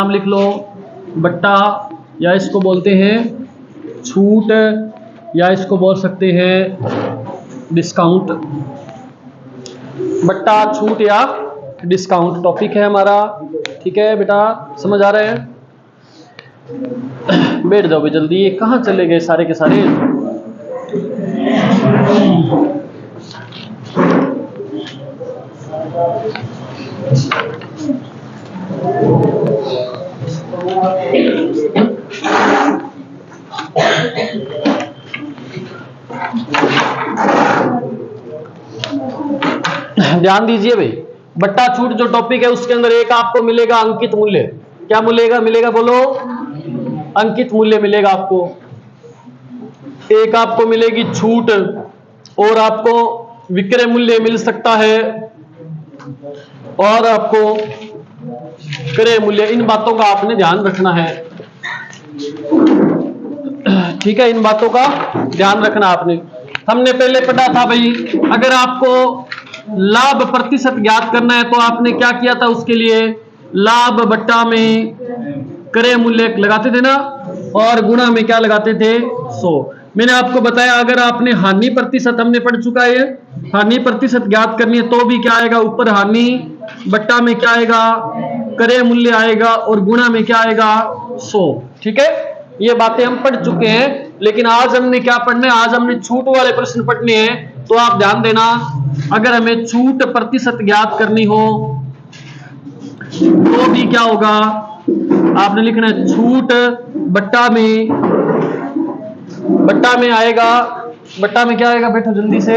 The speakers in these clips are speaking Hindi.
नाम लिख लो, बट्टा, या इसको बोलते हैं छूट, या इसको बोल सकते हैं डिस्काउंट। बट्टा, छूट या डिस्काउंट टॉपिक है हमारा। ठीक है बेटा, समझ आ रहे हैं? बैठ जाओ भी जल्दी, ये कहाँ चले गए सारे के सारे? ध्यान दीजिए भाई, बट्टा छूट जो टॉपिक है उसके अंदर एक आपको मिलेगा अंकित मूल्य। क्या मिलेगा बोलो? अंकित मूल्य मिलेगा आपको। एक आपको मिलेगी छूट, और आपको विक्रय मूल्य मिल सकता है, और आपको क्रय मूल्य। इन बातों का आपने ध्यान रखना है। ठीक है, इन बातों का ध्यान रखना आपने। हमने पहले पढ़ा था भाई, अगर आपको लाभ प्रतिशत ज्ञात करना है तो आपने क्या किया था? उसके लिए लाभ बट्टा में क्रय मूल्य लगाते थे ना, और गुणा में क्या लगाते थे? 100। मैंने आपको बताया अगर आपने हानि प्रतिशत, हमने पढ़ चुका है, हानि प्रतिशत ज्ञात करनी है तो भी क्या आएगा? ऊपर हानि, बट्टा में क्या आएगा? क्रय मूल्य आएगा, और गुणा में क्या आएगा? 100। ठीक है, ये बातें हम पढ़ चुके हैं। लेकिन आज हमने क्या पढ़ना है? आज हमने छूट वाले प्रश्न पढ़ने हैं। तो आप ध्यान देना, अगर हमें छूट प्रतिशत ज्ञात करनी हो तो भी क्या होगा? आपने लिखना है छूट बट्टा में आएगा, बट्टा में क्या आएगा? बैठो जल्दी से,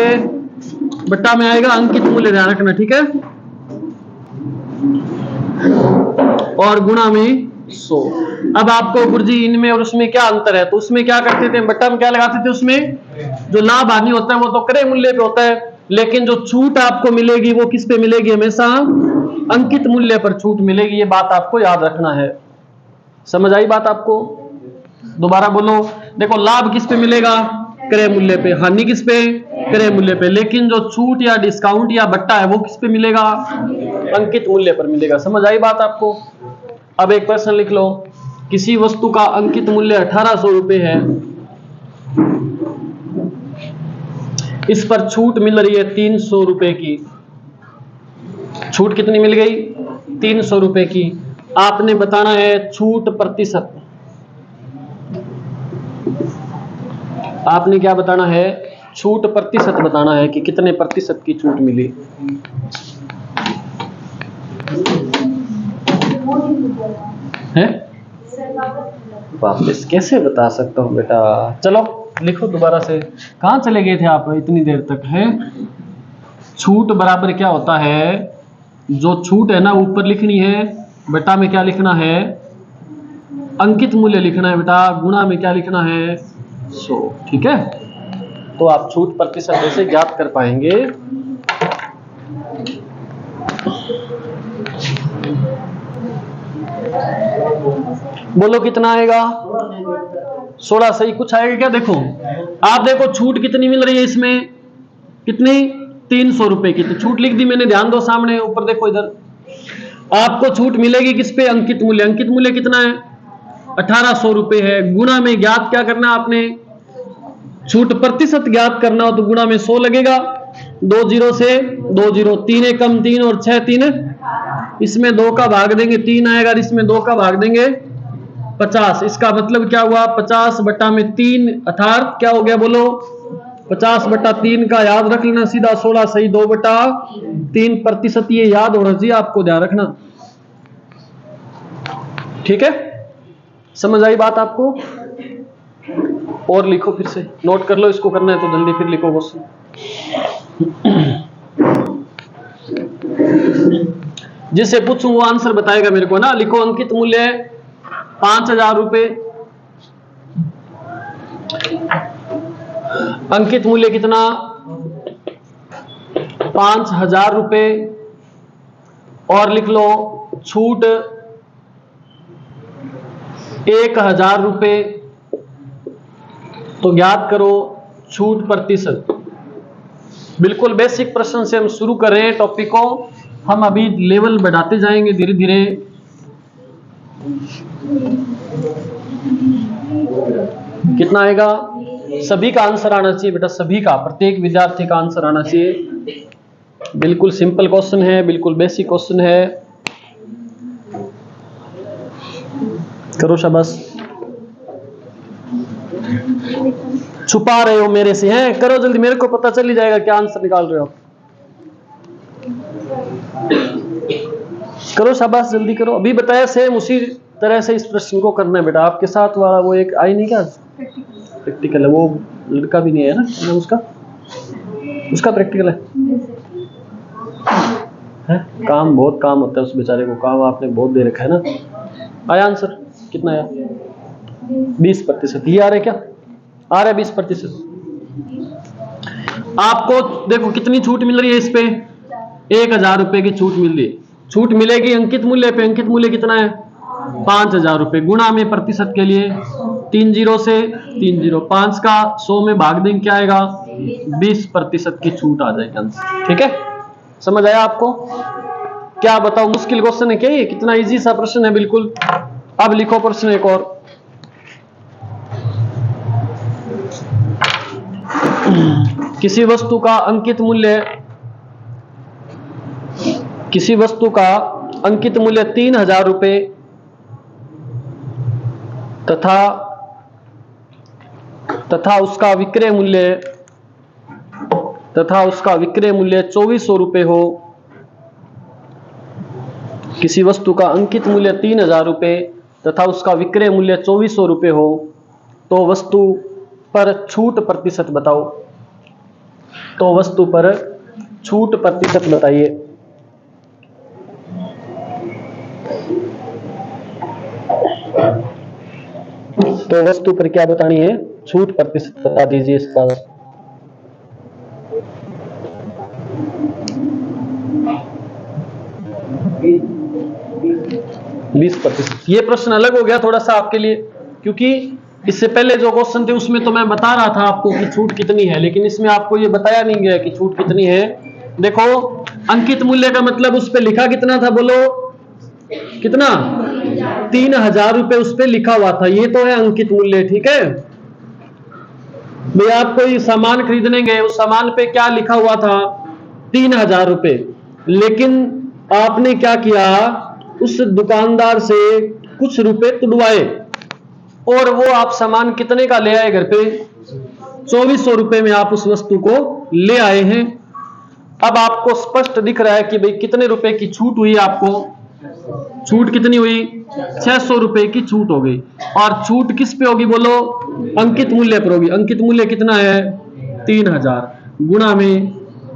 बट्टा में आएगा अंकित मूल्य, ध्यान रखना। ठीक है, और गुणा में 100। अब आपको गुरुजी इनमें और उसमें क्या अंतर है? तो उसमें क्या करते थे? बट्टा में क्या लगाते थे? उसमें जो लाभ हानि होता है वो तो क्रय मूल्य पे होता है, लेकिन जो छूट आपको मिलेगी वो किस पे मिलेगी? हमेशा अंकित मूल्य पर छूट मिलेगी। ये बात आपको याद रखना है। समझ आई बात आपको? दोबारा बोलो। देखो, लाभ किस पे मिलेगा? क्रय मूल्य पे। हानि किस पे? क्रय मूल्य पे। लेकिन जो छूट या डिस्काउंट या बट्टा है वो किस पे मिलेगा? अंकित मूल्य पर मिलेगा। समझ आई बात आपको? अब एक प्रश्न लिख लो, किसी वस्तु का अंकित मूल्य 1800 रुपए है, इस पर छूट मिल रही है 300 रुपए की। छूट कितनी मिल गई? 300 रुपए की। आपने बताना है छूट प्रतिशत। आपने क्या बताना है? छूट प्रतिशत बताना है कि कितने प्रतिशत की छूट मिली है। वापस कैसे बता सकता हूं बेटा? चलो लिखो दोबारा से। कहां चले गए थे आप इतनी देर तक? है छूट बराबर क्या होता है? जो छूट है ना ऊपर लिखनी है, बेटा में क्या लिखना है? अंकित मूल्य लिखना है बेटा। गुणा में क्या लिखना है? 100। ठीक है, तो आप छूट प्रतिशत ऐसे ज्ञात कर पाएंगे। बोलो कितना आएगा? 16 सही कुछ आएगा क्या? देखो, आप देखो छूट कितनी मिल रही है इसमें? कितनी? 300 रुपए की। तो छूट लिख दी मैंने, ध्यान दो सामने ऊपर देखो इधर। आपको छूट मिलेगी किस पे? अंकित मूल्य। अंकित मूल्य कितना है? 1800 रुपए है। गुणा में ज्ञात क्या करना है आपने? छूट प्रतिशत ज्ञात करना हो तो गुणा में 100 लगेगा। 2 जीरो से 2 जीरो, 3 एकम 3 और 6 3, इसमें 2 का भाग देंगे 3 आएगा, इसमें 2 का भाग देंगे 50। इसका मतलब क्या हुआ? 50 बट्टा में 3 अर्थात क्या हो गया? बोलो 50 बट्टा 3 का याद रख लेना सीधा 16 सही 2 बट्टा 3 प्रतिशत। ये याद होना चाहिए आपको, ध्यान रखना। ठीक है, समझ आई बात आपको? और लिखो, फिर से नोट कर लो, इसको करना है तो जल्दी फिर लिखो बस। जिससे पूछूं वो आंसर बताएगा मेरे को ना। लिखो अंकित मूल्य 5000 रुपए। अंकित मूल्य कितना? 5000 रुपए। और लिख लो छूट 1000 रुपए। तो ज्ञात करो छूट प्रतिशत। बिल्कुल बेसिक प्रश्न से हम शुरू कर रहे हैं टॉपिक को। हम अभी लेवल बढ़ाते जाएंगे धीरे धीरे। कितना आएगा? सभी का आंसर आना चाहिए बेटा, सभी का, प्रत्येक विद्यार्थी का आंसर आना चाहिए। बिल्कुल सिंपल क्वेश्चन है, बिल्कुल बेसिक क्वेश्चन है। करो शाबाश। छुपा रहे हो मेरे से, हैं? करो जल्दी, मेरे को पता चल ही जाएगा क्या आंसर निकाल रहे हो आप। करो शाबाश, जल्दी करो। अभी बताया सेम उसी तरह से इस प्रश्न को करना है बेटा। आपके साथ वाला वो एक आई नहीं क्या, प्रैक्टिकल है, वो लड़का भी नहीं है ना उसका प्रैक्टिकल है? काम, बहुत काम होता है उस बेचारे को, काम आपने बहुत दे रखा है ना। आया आंसर? कितना आया? 20%। ये आ रहा है क्या? आ रहा है 20%। आपको देखो कितनी छूट मिल रही है इस पे, 1000 रुपए की छूट मिल रही है। छूट मिलेगी अंकित मूल्य पे। अंकित मूल्य कितना है? 5000 रुपए। गुणा में प्रतिशत के लिए 3 0 से 3 0, 5 का 100 में भाग देंगे, क्या आएगा? 20% की छूट आ जाएगी आंसर। ठीक है, समझ आया आपको? क्या बताओ, मुश्किल क्वेश्चन है क्या ये? कितना इजी सा प्रश्न है बिल्कुल। अब लिखो प्रश्न एक और। किसी वस्तु का अंकित मूल्य 3000 रुपए तथा उसका विक्रय मूल्य 2400 रुपए हो। किसी वस्तु का अंकित मूल्य 3000 रुपए तथा उसका विक्रय मूल्य 2400 रुपए हो, तो वस्तु पर छूट प्रतिशत बताओ। तो वस्तु पर छूट प्रतिशत बताइए। तो वस्तु पर क्या बतानी है? छूट प्रतिशत बता दीजिए इसका। बीस 20%। ये प्रश्न अलग हो गया थोड़ा सा आपके लिए, क्योंकि इससे पहले जो क्वेश्चन थे उसमें तो मैं बता रहा था आपको कि छूट कितनी है, लेकिन इसमें आपको ये बताया नहीं गया कि छूट कितनी है। देखो, अंकित मूल्य का मतलब उस पे लिखा कितना था, बोलो कितना? 3000 रुपए उस पे लिखा हुआ था, ये तो है अंकित मूल्य। ठीक है भाई, आप कोई सामान खरीदने गए, उस सामान पे क्या लिखा हुआ था? 3000 रुपए। लेकिन आपने क्या किया, उस दुकानदार से कुछ रुपए तुड़वाए और वो आप सामान कितने का ले आए घर पे? 2400 रुपए में आप उस वस्तु को ले आए हैं। अब आपको स्पष्ट दिख रहा है कि भाई कितने रुपए की छूट हुई आपको? छूट कितनी हुई? 600 रुपए की छूट हो गई। और छूट किस पे होगी बोलो? अंकित मूल्य पर होगी। अंकित मूल्य कितना है? 3000। गुणा में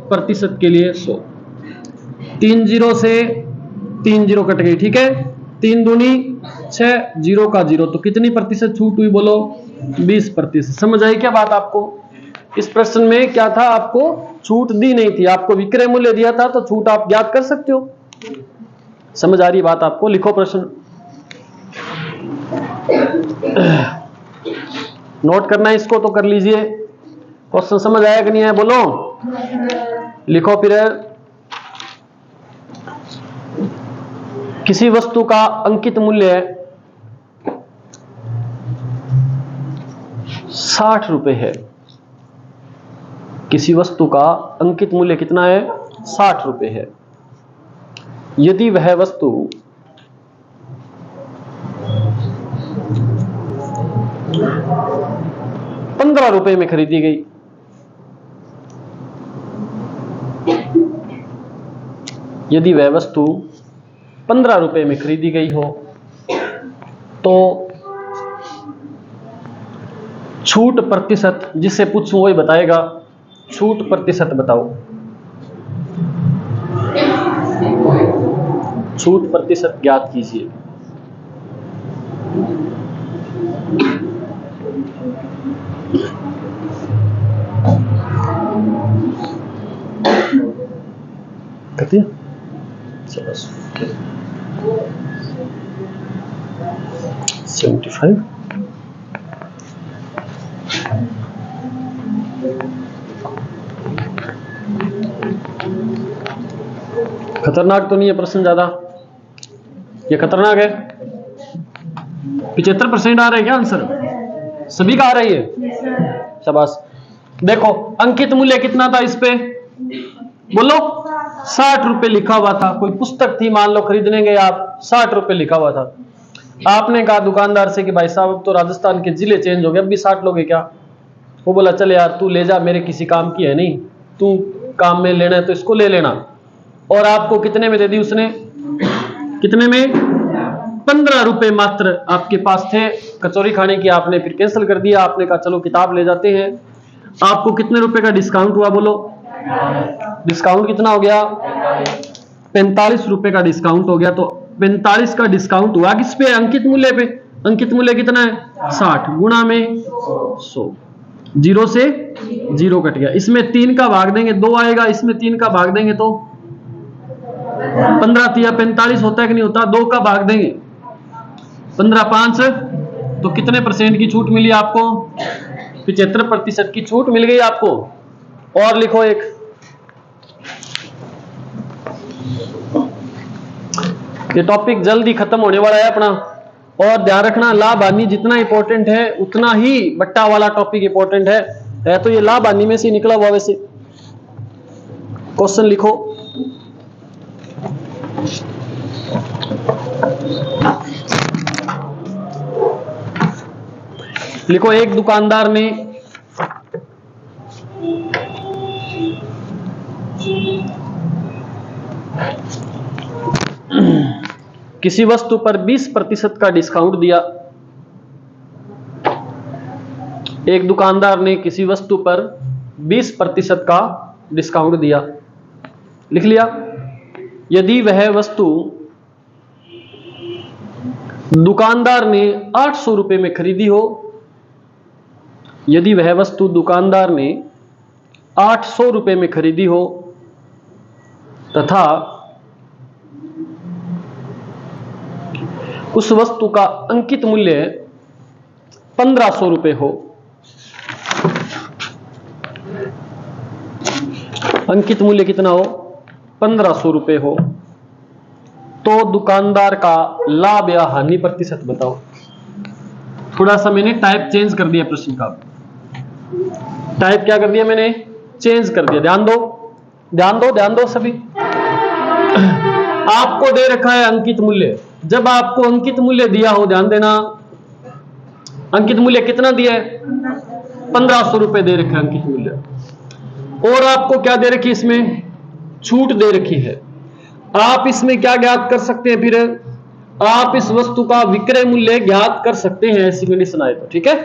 प्रतिशत के लिए 100। 3 0 से 3 0 कट गई। ठीक है, 3 दूनी 6, 0 का 0, तो कितनी प्रतिशत छूट हुई बोलो? 20%। समझ आई क्या बात आपको? इस प्रश्न में क्या था, आपको छूट दी नहीं थी, आपको विक्रय मूल्य दिया था, तो छूट आप ज्ञात कर सकते हो। समझ आ रही बात आपको? लिखो प्रश्न। नोट करना है इसको तो कर लीजिए। क्वेश्चन समझ आया कि नहीं आया बोलो? लिखो फिर। किसी वस्तु का अंकित मूल्य 60 रुपए है। किसी वस्तु का अंकित मूल्य कितना है? 60 रुपए है। यदि वह वस्तु 15 रुपए में खरीदी गई, यदि वह वस्तु 15 रुपए में खरीदी गई हो, तो छूट प्रतिशत, जिससे पूछूं वही बताएगा, छूट प्रतिशत बताओ। छूट प्रतिशत ज्ञात कीजिए। करती है? चलो 75। खतरनाक तो नहीं है प्रश्न ज्यादा? ये खतरनाक है? 75% आ रहा है क्या आंसर? सभी का आ रही है, शाबाश। देखो अंकित मूल्य कितना था इस पे, बोलो 60 रुपए लिखा हुआ था। कोई पुस्तक थी, मान लो खरीदने गए आप, 60 रुपए लिखा हुआ था। आपने कहा दुकानदार से कि भाई साहब अब तो राजस्थान के जिले चेंज हो गए, अब भी 60 लोगे क्या? वो बोला चल यार तू ले जा, मेरे किसी काम की है नहीं, तू काम में लेना है तो इसको ले लेना। और आपको कितने में दे दी उसने, कितने में? 15 रुपए मात्र आपके पास थे। कचौरी खाने की आपने फिर कैंसिल कर दिया, आपने कहा चलो किताब ले जाते हैं। आपको कितने रुपए का डिस्काउंट हुआ, बोलो? डिस्काउंट कितना हो गया? 45 रुपए का डिस्काउंट हो गया। तो 45 का डिस्काउंट हुआ किस पे? अंकित मूल्य पे। अंकित मूल्य कितना है? 60 गुणा में 100। 0 से 0 कट गया। इसमें 3 का भाग देंगे 2 आएगा, इसमें 3 का भाग देंगे तो 15 या 45 होता है कि नहीं होता? 2 का भाग देंगे 15 5, तो कितने परसेंट की छूट मिली आपको? 75% की छूट मिल गई आपको। और लिखो एक, ये टॉपिक जल्दी खत्म होने वाला है अपना। और ध्यान रखना लाभ हानि जितना इंपॉर्टेंट है उतना ही बट्टा वाला टॉपिक इंपॉर्टेंट है तो ये लाभ हानि में से निकला हुआ। वैसे क्वेश्चन लिखो, लिखो एक दुकानदार ने किसी वस्तु पर 20% का डिस्काउंट दिया। एक दुकानदार ने किसी वस्तु पर 20% का डिस्काउंट दिया, लिख लिया। यदि वह वस्तु दुकानदार ने 800 रुपए में खरीदी हो, यदि वह वस्तु दुकानदार ने 800 रुपए में खरीदी हो तथा उस वस्तु का अंकित मूल्य 1500 रुपए हो, अंकित मूल्य कितना हो? 1500 रुपए हो, तो दुकानदार का लाभ या हानि प्रतिशत बताओ। थोड़ा सा मैंने टाइप चेंज कर दिया प्रश्न का, टाइप क्या कर दिया मैंने? चेंज कर दिया। ध्यान दो ध्यान दो ध्यान दो सभी। आपको दे रखा है अंकित मूल्य। जब आपको अंकित मूल्य दिया हो, ध्यान देना, अंकित मूल्य कितना दिया है? 1500 रुपए दे रखे अंकित मूल्य। और आपको क्या दे रखी? इसमें छूट दे रखी है। आप इसमें क्या ज्ञात कर सकते हैं? फिर आप इस वस्तु का विक्रय मूल्य ज्ञात कर सकते हैं, ऐसी कंडीशन आए तो। ठीक है,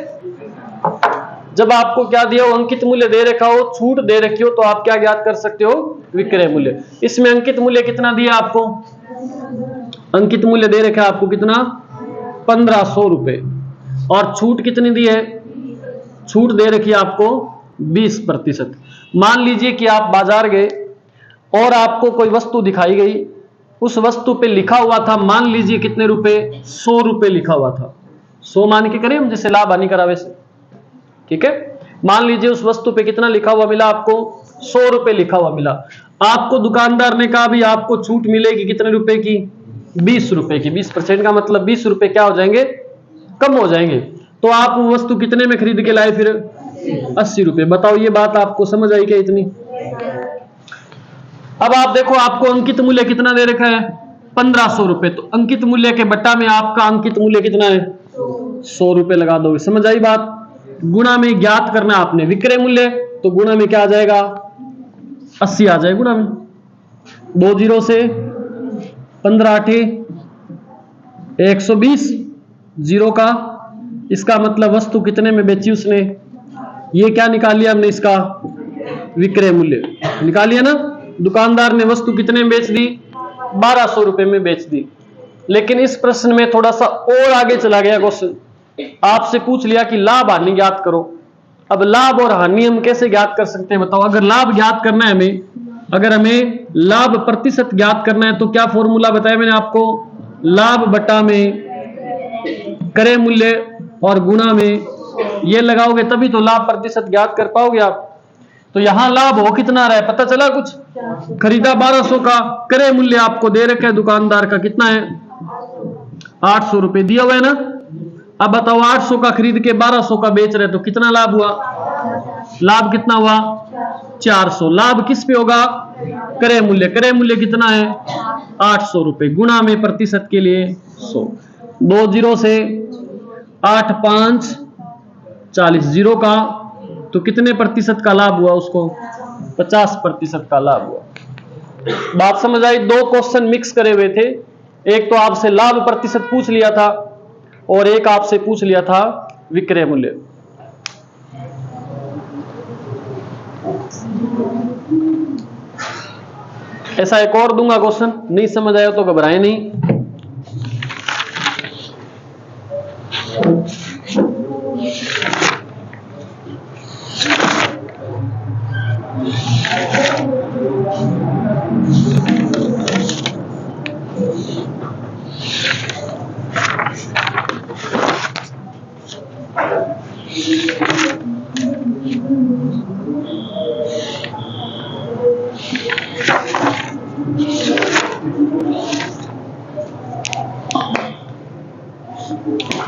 जब आपको क्या दिया हो? अंकित मूल्य दे रखा हो, छूट दे रखी हो, तो आप क्या ज्ञात कर सकते हो? विक्रय मूल्य। इसमें अंकित मूल्य कितना दिया आपको? अंकित मूल्य दे रखा है आपको कितना? 1500 रुपए। और छूट कितनी दी है? छूट दे रखी है आपको 20%। मान लीजिए कि आप बाजार गए और आपको कोई वस्तु दिखाई गई, उस वस्तु पे लिखा हुआ था, मान लीजिए कितने रुपए? 100 रुपए लिखा हुआ था। 100 मान के करें हम, जैसे लाभ हानि करा वैसे। ठीक है, मान लीजिए उस वस्तु पे कितना लिखा हुआ मिला आपको? 100 रुपए लिखा हुआ मिला। आपको दुकानदार ने कहा भी आपको छूट मिलेगी कितने रुपए की? 20 रुपए की। 20% का मतलब 20 रुपए क्या हो जाएंगे? कम हो जाएंगे। तो आप वो वस्तु कितने में खरीद के लाए फिर? 80 रुपए। बताओ ये बात आपको समझ आई क्या इतनी? अब आप देखो आपको अंकित मूल्य कितना दे रखा है? 1500 रुपए। तो अंकित मूल्य के बट्टा में आपका अंकित मूल्य कितना है? 100 रुपए लगा दोगे। समझ आई बात? गुणा में ज्ञात करना आपने विक्रय मूल्य, तो गुणा में क्या आ जाएगा? 80 आ जाएगा गुणा में। 2 जीरो से 15 8 120, जीरो का, इसका मतलब वस्तु कितने में बेची उसने? ये क्या निकाल लिया हमने? इसका विक्रय मूल्य निकाल लिया ना। दुकानदार ने वस्तु कितने में बेच दी? 1200 रुपए में बेच दी। लेकिन इस प्रश्न में थोड़ा सा और आगे चला गया क्वेश्चन। आपसे पूछ लिया कि लाभ हानि ज्ञात करो। अब लाभ और हानि हम कैसे ज्ञात कर सकते हैं बताओ? अगर लाभ ज्ञात करना है हमें, अगर हमें लाभ प्रतिशत ज्ञात करना है, तो क्या फॉर्मूला बताया मैंने आपको? लाभ बटा में क्रय मूल्य और गुणा में, ये लगाओगे तभी तो लाभ प्रतिशत ज्ञात कर पाओगे आप। तो यहां लाभ हो कितना रहा है पता चला कुछ? खरीदा 1200 का, क्रय मूल्य आपको दे रखा है दुकानदार का कितना है? 800 रुपए दिया हुआ है ना। अब बताओ 800 का खरीद के 1200 का बेच रहे तो कितना लाभ हुआ? लाभ कितना हुआ? 400। लाभ किस पे होगा? क्रय मूल्य। क्रय मूल्य कितना है? 800 रुपए। गुणा में प्रतिशत के लिए 100। 2 जीरो से 8 5 40 जीरो का तो कितने प्रतिशत का लाभ हुआ उसको? 50% का लाभ हुआ। बात समझ आई? 2 क्वेश्चन मिक्स करे हुए थे। एक तो आपसे लाभ प्रतिशत पूछ लिया था और एक आपसे पूछ लिया था विक्रय मूल्य। ऐसा एक और दूंगा क्वेश्चन, नहीं समझ आया तो घबराए नहीं।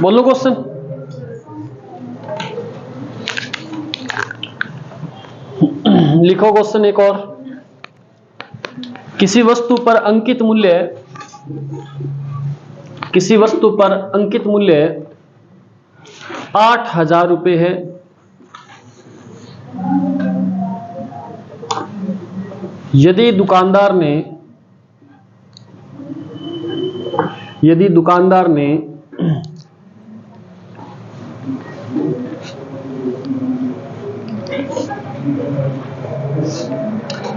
बोलो क्वेश्चन। लिखो क्वेश्चन एक और। किसी वस्तु पर अंकित मूल्य 8,000 रुपए है। यदि दुकानदार ने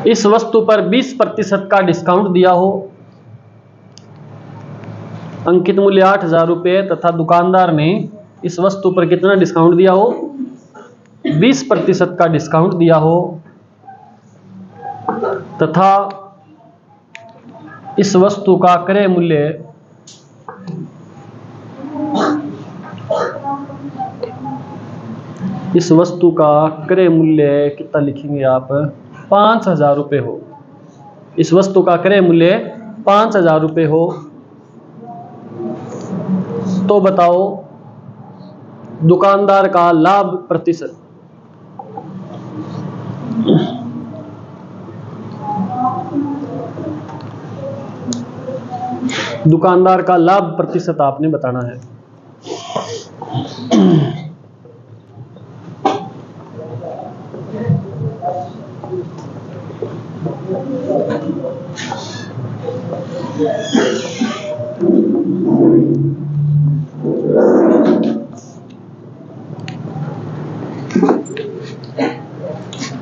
इस वस्तु पर 20% का डिस्काउंट दिया हो, अंकित मूल्य 8,000 रुपए तथा दुकानदार ने इस वस्तु पर कितना डिस्काउंट दिया हो? 20% का डिस्काउंट दिया हो तथा इस वस्तु का क्रय मूल्य कितना लिखेंगे आप? 5,000 रुपए हो। इस वस्तु का क्रय मूल्य 5,000 रुपए हो तो बताओ दुकानदार का लाभ प्रतिशत। दुकानदार का लाभ प्रतिशत आपने बताना है।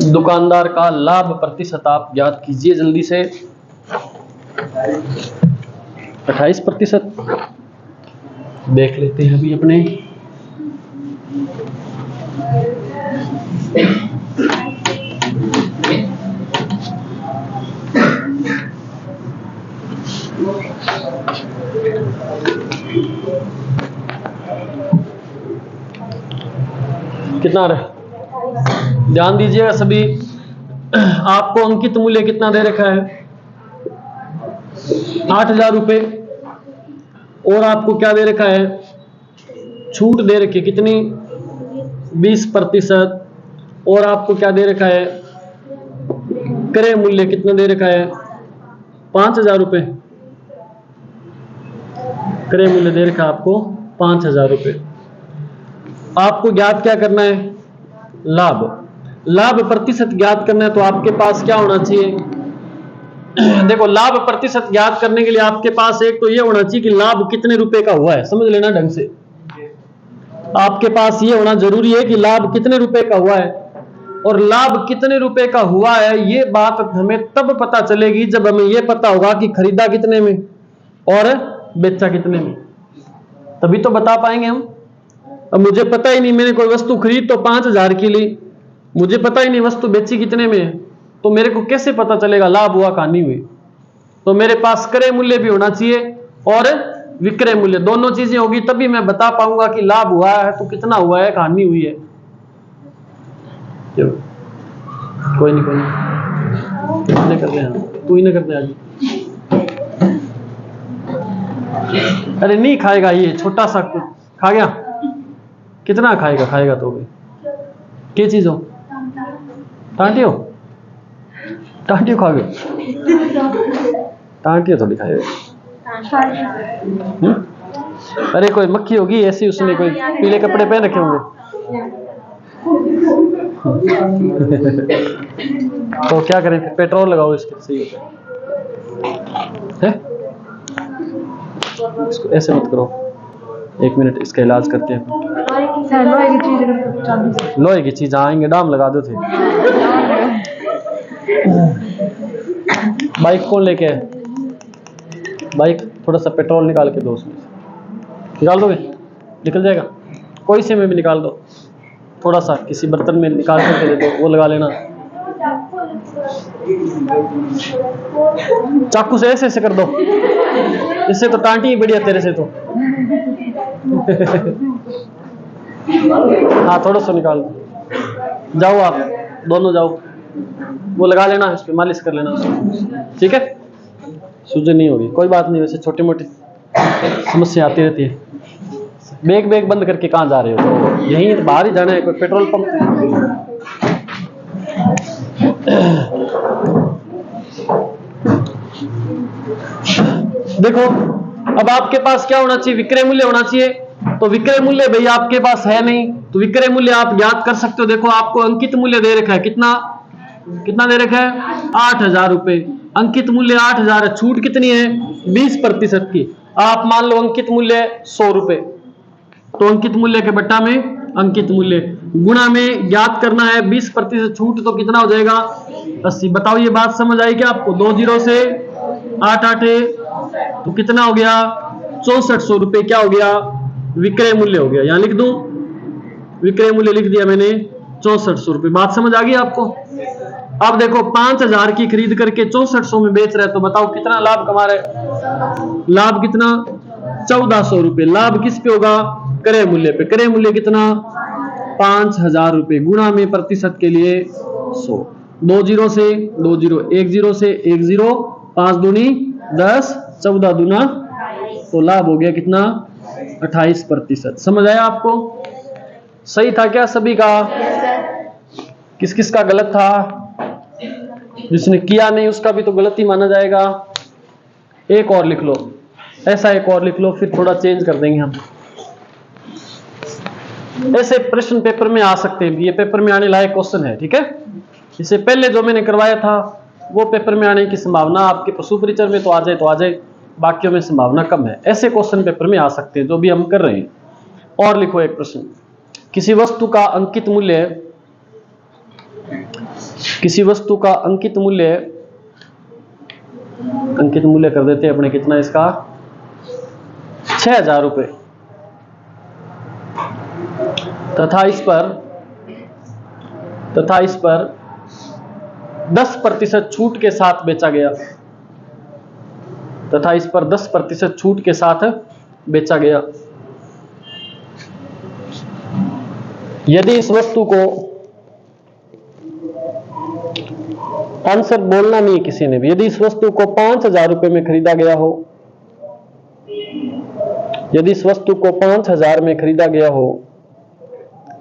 दुकानदार का लाभ प्रतिशत आप ज्ञात कीजिए जल्दी से। 28%। देख लेते हैं अभी अपने। कितना रहे? ध्यान दीजिएगा सभी। आपको अंकित मूल्य कितना दे रखा है? 8,000 रुपए। और आपको क्या दे रखा है? छूट दे रखी है कितनी? 20%। और आपको क्या दे रखा है? क्रय मूल्य कितना दे रखा है? 5,000 रुपए। क्रय मूल्य दे रखा है आपको 5,000 रुपए। आपको ज्ञात क्या करना है? लाभ प्रतिशत ज्ञात करना है तो आपके पास क्या होना चाहिए? देखो, लाभ प्रतिशत ज्ञात करने के लिए आपके पास एक तो ये होना चाहिए कि लाभ कितने रुपए का हुआ है। समझ लेना ढंग से। आपके पास ये होना जरूरी है कि लाभ कितने रुपए का हुआ है। और लाभ कितने रुपए का हुआ है ये बात हमें तब पता चलेगी जब हमें ये पता होगा कि खरीदा कितने में और बेचा कितने में। तभी तो बता पाएंगे हम। अब मुझे पता ही नहीं, मैंने कोई वस्तु खरीद तो 5,000 की ली, मुझे पता ही नहीं वस्तु बेची कितने में है, तो मेरे को कैसे पता चलेगा लाभ हुआ कहानी हुई? तो मेरे पास क्रय मूल्य भी होना चाहिए और विक्रय मूल्य, दोनों चीजें होगी तभी मैं बता पाऊंगा कि लाभ हुआ है तो कितना हुआ है, कहानी हुई है। कोई नहीं कितने कर रहे हैं? तू ही ना करते आज। अरे नहीं खाएगा, ये छोटा सा खा गया। कितना खाएगा? खाएगा तो भी क्या चीज हो? टांटियो? टांटियो खाओगे? टांटियो थोड़ी खाएगा। अरे कोई मक्खी होगी ऐसी, उसने कोई पीले कपड़े पहन रखे होंगे। तो क्या करें फिर? पेट्रोल लगाओ इसके, सही होता है। इसको ऐसे मत करो, 1 मिनट इसका इलाज करते हैं। लोहे की चीज आएंगे, डाम लगा दो थे। बाइक कौन लेके है? बाइक थोड़ा सा पेट्रोल निकाल के दो उसमें से। निकाल दोगे? निकल जाएगा। कोई से में भी निकाल दो, थोड़ा सा किसी बर्तन में निकाल करके दे दो, वो लगा लेना। चाकू से ऐसे ऐसे कर दो, इससे तो टांटी ही बढ़िया तेरे से तो। हाँ थोड़ा सा निकाल दो। जाओ आप दोनों जाओ, वो लगा लेना, इस पे मालिश कर लेना, ठीक है? सूजन नहीं होगी, कोई बात नहीं। वैसे छोटी मोटी समस्या आती रहती है। बैग बंद करके कहाँ जा रहे हो? तो यहीं बाहर ही जाना है, कोई पेट्रोल पंप। देखो अब आपके पास क्या होना चाहिए? विक्रय मूल्य होना चाहिए। तो विक्रय मूल्य भैया आपके पास है नहीं, तो विक्रय मूल्य आप ज्ञात कर सकते हो। देखो आपको अंकित मूल्य दे रखा है, कितना दे रखा है? 8,000 रुपए। अंकित मूल्य 8,000 है, छूट कितनी है? 20% की। आप मान लो अंकित मूल्य 100 रुपए, तो अंकित मूल्य के बट्टा में अंकित मूल्य गुणा में ज्ञात करना है 20% छूट, तो कितना हो जाएगा? 80। बताओ ये बात समझ आई क्या आपको? 2 जीरो से 8 8 तो कितना हो गया? 6400 रुपए क्या हो गया? विक्रय मूल्य हो गया। यहां लिख दूं, विक्रय मूल्य लिख दिया मैंने 6400 रुपए। बात समझ आ गई आपको? अब देखो 5,000 की खरीद करके 6400 में बेच रहे हैं, तो बताओ कितना लाभ कमा रहे? लाभ कितना? 1400 रुपए। लाभ किस पे होगा? क्रय मूल्य पे। क्रय मूल्य कितना? 5,000 रुपए गुणा में प्रतिशत के लिए 100। 2 जीरो से 2 जीरो, 1 जीरो से 1 जीरो, 5 दूनी 10, 14 दूना, तो लाभ हो गया कितना? 28%। समझ आया आपको? सही था क्या सभी का? किस किस का गलत था? जिसने किया नहीं उसका भी तो गलत ही माना जाएगा। एक और लिख लो, ऐसा एक और लिख लो, फिर थोड़ा चेंज कर देंगे हम। ऐसे प्रश्न पेपर में आ सकते हैं, ये पेपर में आने लायक क्वेश्चन है, ठीक है? इससे पहले जो मैंने करवाया था वो पेपर में आने की संभावना आपके पशु परिचर में तो आ जाए, बाकियों में संभावना कम है। ऐसे क्वेश्चन पेपर में आ सकते हैं जो भी हम कर रहे हैं। और लिखो एक प्रश्न, किसी वस्तु का अंकित मूल्य कर देते हैं अपने, कितना इसका? 6,000 रुपए, तथा इस पर 10% छूट के साथ बेचा गया, तथा इस पर 10% छूट के साथ बेचा गया। यदि इस वस्तु को, आंसर बोलना नहीं किसी ने भी, यदि इस वस्तु को 5,000 रुपए में खरीदा गया हो, यदि इस वस्तु को 5,000 में खरीदा गया हो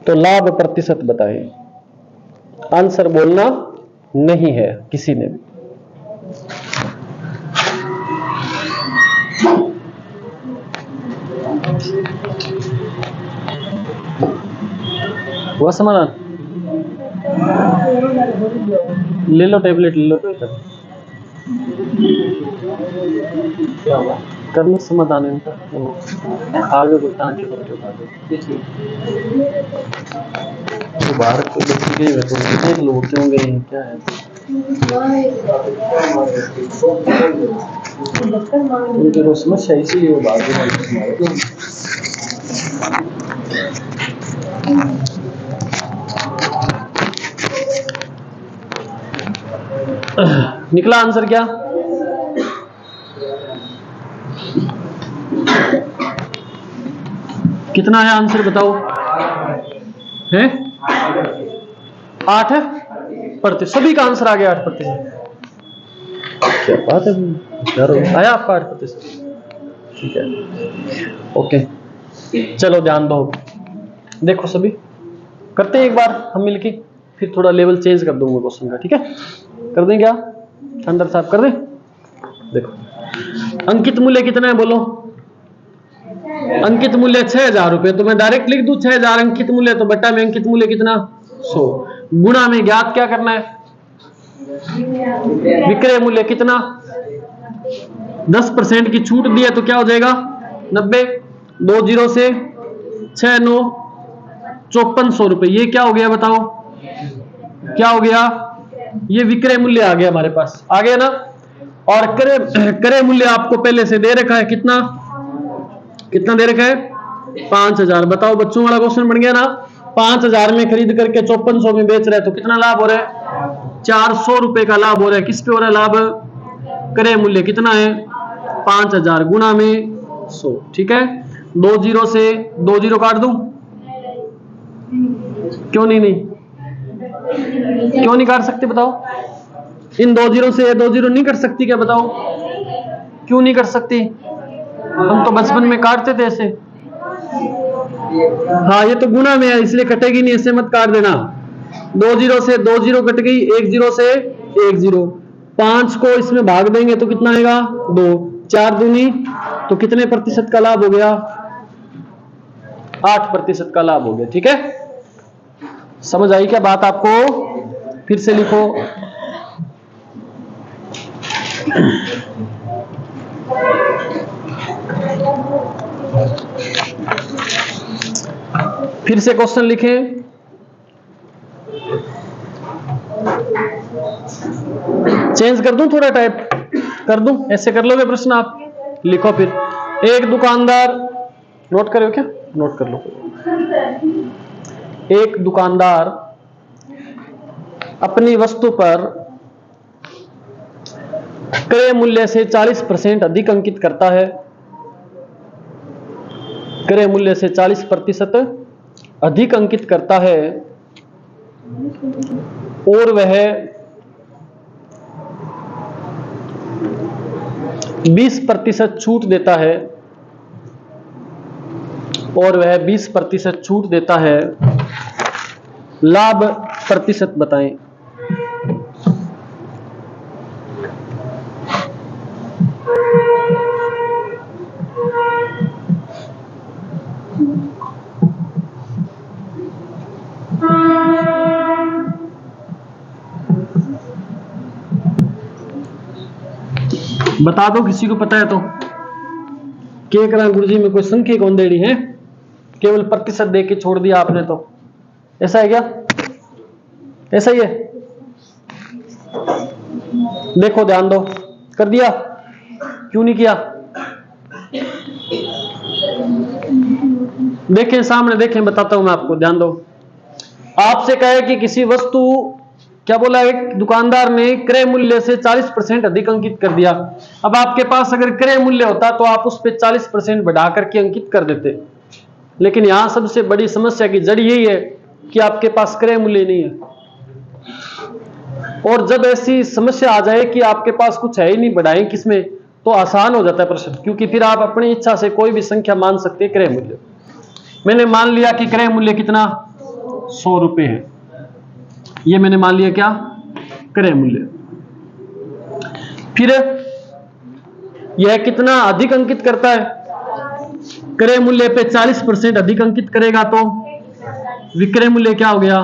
तो लाभ प्रतिशत बताएं। आंसर बोलना नहीं है किसी ने भी। हुआ समाधान? ले लो टैबलेट, ले लो। क्या हुआ? करने समाधान इनका आगे भुगतान के तो बाहर तो गए तो देख लो क्यों गए हैं, क्या है? उनकी तो समस्या इसीलिए वो बाहर निकला आंसर क्या? कितना है आंसर बताओ? है 8%। सभी का आंसर आ गया 8%। क्या बात है, आया आपका 8%? ठीक है, ओके, चलो ध्यान दो। देखो सभी करते हैं एक बार हम मिलके, फिर थोड़ा लेवल चेंज कर दूंगा क्वेश्चन का, ठीक है? कर दें क्या अंदर साहब, कर दें? देखो अंकित मूल्य कितना है बोलो। अंकित मूल्य 6000 रुपए, तो मैं डायरेक्ट लिख दूं 6000 अंकित मूल्य, तो बट्टा में अंकित मूल्य कितना 100, गुणा में ज्ञात क्या करना है विक्रय मूल्य कितना 10% की छूट दी है तो क्या हो जाएगा 90, 20 से 6 9 5400 रुपए, ये क्या हो गया बताओ, क्या हो गया, ये विक्रय मूल्य आ गया हमारे पास, आ गया ना। और क्रय मूल्य आपको पहले से दे रखा है, कितना कितना दे रखा है 5000। बताओ बच्चों वाला क्वेश्चन बन गया ना, 5000 में खरीद करके 5400 में बेच रहे हैं तो कितना लाभ हो रहा है 400 रुपए का लाभ हो रहा है। किस पे हो रहा है लाभ, क्रय मूल्य कितना है 5000 गुणा में 100, ठीक है। 20 से 20 काट दूं, क्यों नहीं क्यों नहीं काट सकते बताओ, इन 20 से ये 20 नहीं कट सकती क्या बताओ, क्यों नहीं कर सकती, हम तो बचपन में काटते थे ऐसे। हाँ ये तो गुणा में है इसलिए कटेगी नहीं, ऐसे मत काट देना। 20 से 20 कट गई, 10 से 10, 5 को इसमें भाग देंगे तो कितना आएगा 2, 4 दूनी, तो कितने प्रतिशत का लाभ हो गया 8% का लाभ हो गया, ठीक है। समझ आई क्या बात आपको, फिर से लिखो। फिर से क्वेश्चन लिखें, चेंज कर दूं, थोड़ा टाइप कर दूं, ऐसे कर लोगे प्रश्न आप, लिखो फिर। एक दुकानदार, नोट करो क्या, नोट कर लो। एक दुकानदार अपनी वस्तु पर क्रय मूल्य से 40% अधिक अंकित करता है, क्रय मूल्य से 40% अधिक अंकित करता है और वह 20% छूट देता है, और वह 20% छूट देता है, लाभ प्रतिशत बताएं। बता दो किसी को पता है तो। के करा गुरुजी में कोई संख्या कौन देड़ी है, केवल प्रतिशत दे के छोड़ दिया आपने, तो ऐसा है क्या, ऐसा ही है, देखो ध्यान दो, कर दिया क्यों नहीं किया, देखें सामने देखें, बताता हूं मैं आपको, ध्यान दो। आपसे कहे कि किसी वस्तु, क्या बोला, एक दुकानदार ने क्रय मूल्य से 40% अधिक अंकित कर दिया। अब आपके पास अगर क्रय मूल्य होता तो आप उस पर 40% बढ़ा करके अंकित कर देते, लेकिन यहां सबसे बड़ी समस्या की जड़ यही है कि आपके पास क्रय मूल्य नहीं है। और जब ऐसी समस्या आ जाए कि आपके पास कुछ है ही नहीं, बढ़ाएं किसमें, तो आसान हो जाता है प्रश्न, क्योंकि फिर आप अपनी इच्छा से कोई भी संख्या मान सकते हैं क्रय मूल्य। मैंने मान लिया कि क्रय मूल्य कितना 100 रुपए है, ये मैंने मान लिया क्या क्रय मूल्य। फिर यह कितना अधिक अंकित करता है, क्रय मूल्य पे 40% अधिक अंकित करेगा तो विक्रय मूल्य क्या हो गया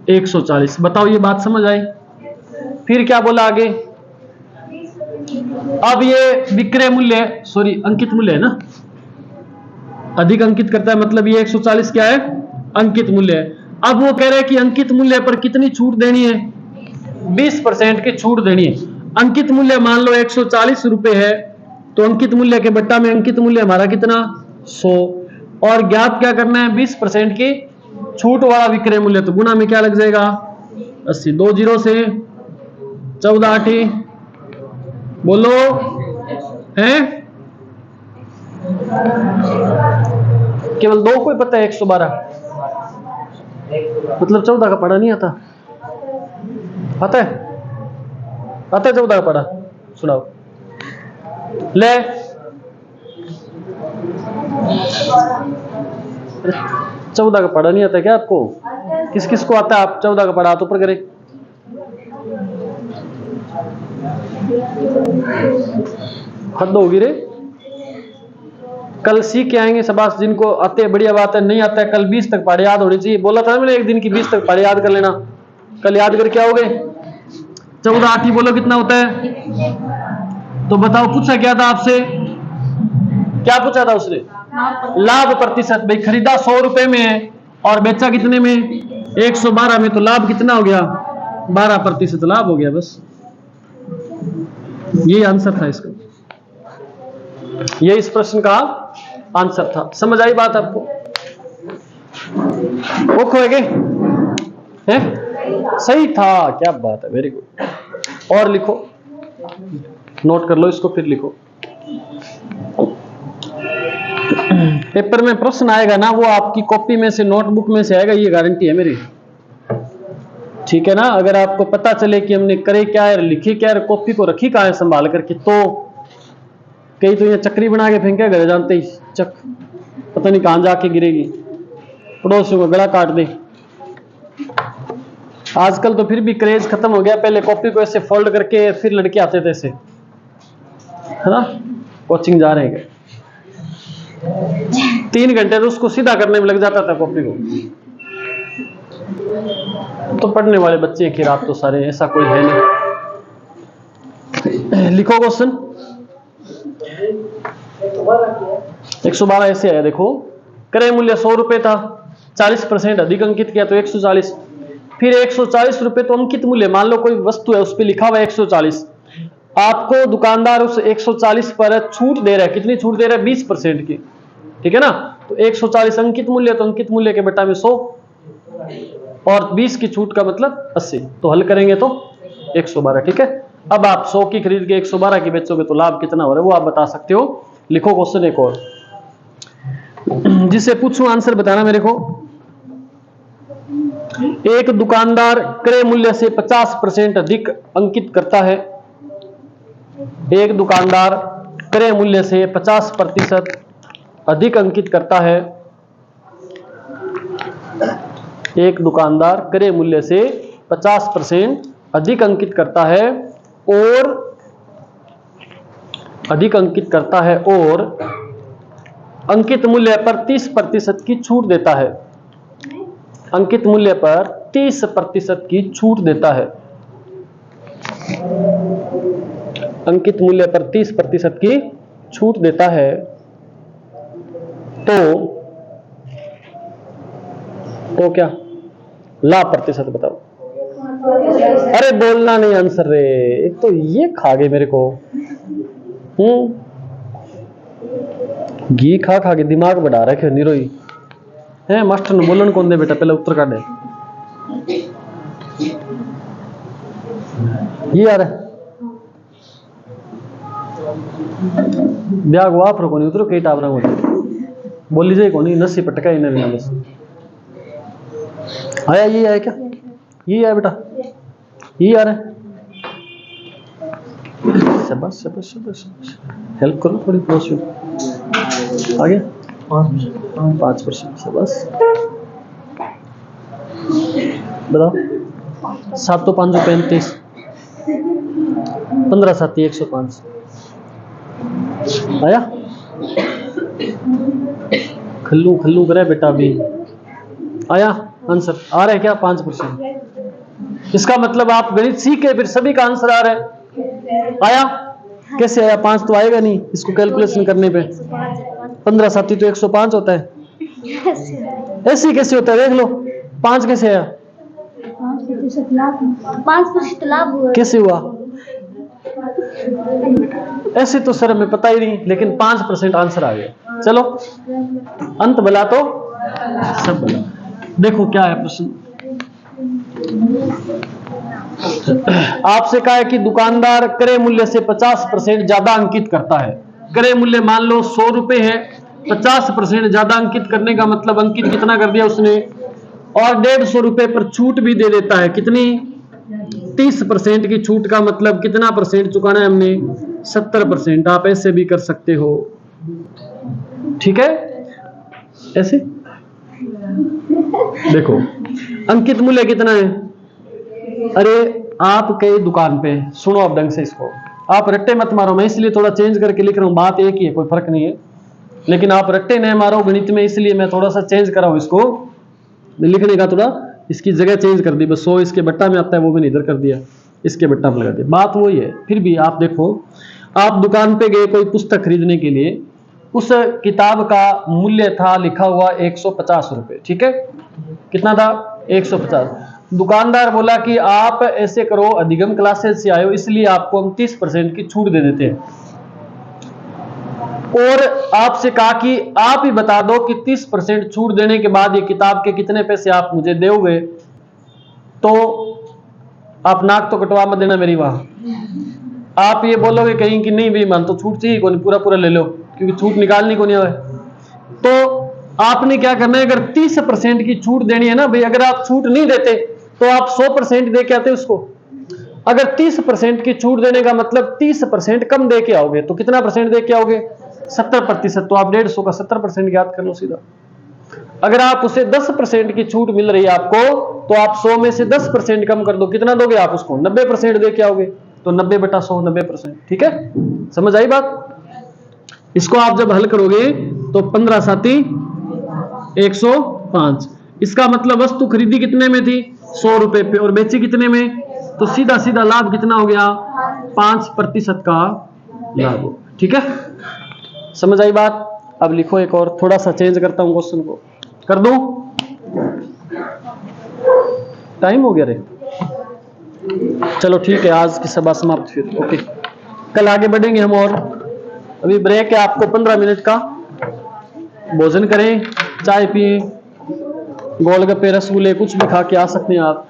140। बताओ ये बात समझ आई। फिर क्या बोला आगे, अब ये विक्रय मूल्य, सॉरी अंकित मूल्य है ना, अधिक अंकित करता है मतलब ये 140 क्या है अंकित मूल्य है। अब वो कह रहे हैं कि अंकित मूल्य पर कितनी छूट देनी है 20% की छूट देनी है। अंकित मूल्य मान लो 140 रुपए है, तो अंकित मूल्य के बट्टा में अंकित मूल्य हमारा कितना 100, और ज्ञात क्या करना है 20% की छूट वाला विक्रय मूल्य, तो गुणा में क्या लग जाएगा 80। 20 से 14 8 बोलो हैं, केवल 2 को ही पता है 112, मतलब 14 का पढ़ा नहीं आता, आता है 14 का पढ़ा, सुनाओ ले 14 का पढ़ा नहीं आता क्या आपको? किस किस को आता है? आप 14 का पढ़ा तो ऊपर करे। हद होगी रे। कल सीख के आएंगे शाबाश, जिनको आते हैं बढ़िया बात है, नहीं आता है कल 20 तक पढ़े याद होनी चाहिए। बोला था मैंने एक दिन की 20 तक पढ़े याद कर लेना। कल याद करके आओगे। 14 8 ही बोलो कितना होता है? तो बताओ पूछा क्या था आपसे? क्या पूछा था उसने? लाभ प्रतिशत। भाई खरीदा 100 रुपए में है और बेचा कितने में? 112 में। तो लाभ कितना हो गया? 12% लाभ हो गया। बस यही आंसर था इसका, ये इस प्रश्न का आंसर था। समझ आई बात आपको? वो खोएगे है? सही था, क्या बात है, वेरी गुड। और लिखो, नोट कर लो इसको, फिर लिखो। पेपर में प्रश्न आएगा ना, वो आपकी कॉपी में से, नोटबुक में से आएगा, ये गारंटी है मेरी। ठीक है ना? अगर आपको पता चले कि हमने करे क्या है, लिखी क्या है, कॉपी को रखी कहाँ है संभाल करके, तो कई तो ये चक्री बना के फेंके घर जानते ही, चक पता नहीं कहां जाके गिरेगी, पड़ोसियों को गला काट दे। आजकल तो फिर भी क्रेज खत्म हो गया। पहले कॉपी को ऐसे फोल्ड करके फिर लड़के आते थे ऐसे, है ना? कोचिंग जा रहे हैं 3 घंटे तो उसको सीधा करने में लग जाता था कॉपी को। तो पढ़ने वाले बच्चे खैर आप तो सारे, ऐसा कोई है नहीं। लिखो क्वेश्चन। 112 ऐसे आया, देखो क्रय मूल्य 100 रुपए था, 40% अधिक अंकित किया तो 140। फिर 140 रुपए तो अंकित मूल्य, मान लो कोई वस्तु है उस पर लिखा हुआ है 140, आपको दुकानदार उस 140 पर छूट दे रहा है। कितनी छूट दे रहा है? 20% की। ठीक है ना? तो 140 अंकित मूल्य, तो अंकित मूल्य के बटा में 100 और 20 की छूट का मतलब 80। तो हल करेंगे तो 112। ठीक है? अब आप 100 की खरीद के 112 की बेचोगे तो लाभ कितना हो रहा है वो आप बता सकते हो। लिखो क्वेश्चन एक और, जिसे पूछूं आंसर बताना मेरे को। एक दुकानदार क्रय मूल्य से 50% अधिक अंकित करता है। एक दुकानदार क्रय मूल्य से 50% अधिक अंकित करता है। एक दुकानदार क्रय मूल्य से 50% अधिक अंकित करता है और अधिक अंकित करता है और अंकित मूल्य पर 30% की छूट देता है। अंकित मूल्य पर 30% की छूट देता है। अंकित मूल्य पर 30% की छूट देता है तो क्या लाभ प्रतिशत बताओ। अरे बोलना नहीं आंसर रे, एक तो ये खा गए मेरे को। घी खा खा के दिमाग बढ़ा रखे निरोई है। मास्टर ने बोलन कौन दे बेटा, पहले उत्तर काटे। ये यार ब्याह को आप रखो नहीं उतरो कई टावरा हो बोली जाए कौन नस्सी पटका ही नहीं बस आया। ये आया क्या? ये आया बेटा, ये आ रहा है। शाबाश शाबाश शाबाश, हेल्प करो थोड़ी पड़ोसी। आ गया 5%। शाबाश। बताओ 7 तो 5 35, 15 7 105 आया। खल्लू खल्लू करे बेटा भी आया आंसर। आ रहा है क्या? 5%। इसका मतलब आप गणित सीखे फिर सभी का आंसर आ रहा है। आया? कैसे आया? 5 तो आएगा नहीं इसको कैलकुलेशन करने पे। 15 7 तो 105 होता है। ऐसे कैसे होता है देख लो। 5 कैसे आया? 5% लाभ हुआ। कैसे हुआ? ऐसे तो सर हमें पता ही नहीं, लेकिन 5% आंसर आ गया। चलो अंत भला तो सब भला। देखो क्या है प्रश्न। आपसे कहा है कि दुकानदार क्रय मूल्य से 50% ज्यादा अंकित करता है। क्रय मूल्य मान लो 100 रुपए है, 50% ज्यादा अंकित करने का मतलब अंकित कितना कर दिया उसने, और 150 रुपए पर छूट भी दे देता है। कितनी? 30% की छूट का मतलब कितना परसेंट चुकाना है हमने? 70%। आप ऐसे भी कर सकते हो। ठीक है? ऐसे देखो अंकित मूल्य कितना है? अरे आप गए दुकान पे, सुनो आप ढंग से इसको, आप रट्टे मत मारो, मैं इसलिए थोड़ा चेंज करके लिख रहा हूं, बात एक ही है, कोई फर्क नहीं है, लेकिन आप रट्टे नहीं मारो गणित में, इसलिए मैं थोड़ा सा चेंज कर रहा हूं इसको लिखने का, थोड़ा इसकी जगह चेंज कर दी बस। 100 इसके बट्टा में आता है वो मैंने इधर कर दिया, इसके बट्टा में लगा दिया, बात वही है। फिर भी आप देखो, आप दुकान पे गए कोई पुस्तक खरीदने के लिए, उस किताब का मूल्य था लिखा हुआ 150 रुपए, ठीक है, कितना था? 150। दुकानदार बोला कि आप ऐसे करो, अधिगम क्लासेस से आए हो इसलिए आपको हम 30% की छूट दे देते हैं, और आपसे कहा कि आप ही बता दो कि 30% छूट देने के बाद ये किताब के कितने पैसे आप मुझे दोगे, तो आप नाक तो कटवा मत देना मेरी, वहां आप ये बोलोगे कहीं कि नहीं भाई मान तो छूट चाहिए कौन, पूरा पूरा ले लो, क्योंकि छूट निकालनी को नहीं है। तो आपने क्या करना है, अगर 30% की छूट देनी है ना भाई, अगर आप छूट नहीं देते तो आप 100% दे के आते उसको। अगर 30% की छूट देने का मतलब 30% कम दे के आओगे, तो कितना परसेंट दे के आओगे? 70%। तो आप 150 का 70% याद कर लो सीधा। अगर आप उसे 10% की छूट मिल रही है आपको, तो आप 100 में से 10% कम कर दो, कितना दोगे आप उसको? 90% दे के आओगे, तो 90/100 90%, ठीक है, समझ आई बात? इसको आप जब हल करोगे तो 15 7 105, इसका मतलब वस्तु खरीदी कितने में थी? 100 रुपए पे, और बेची कितने में? तो सीधा सीधा लाभ कितना हो गया? 5% का लाभ हो, ठीक है, समझ आई बात? अब लिखो एक और, थोड़ा सा चेंज करता हूं क्वेश्चन को, कर दूं? टाइम हो गया रे, चलो ठीक है, आज की सभा समाप्त फिर, ओके, कल आगे बढ़ेंगे हम। और अभी ब्रेक है आपको 15 मिनट का, भोजन करें, चाय पिए, गोलगप्पे रसगुल्ले कुछ भी खा के आ सकते हैं आप।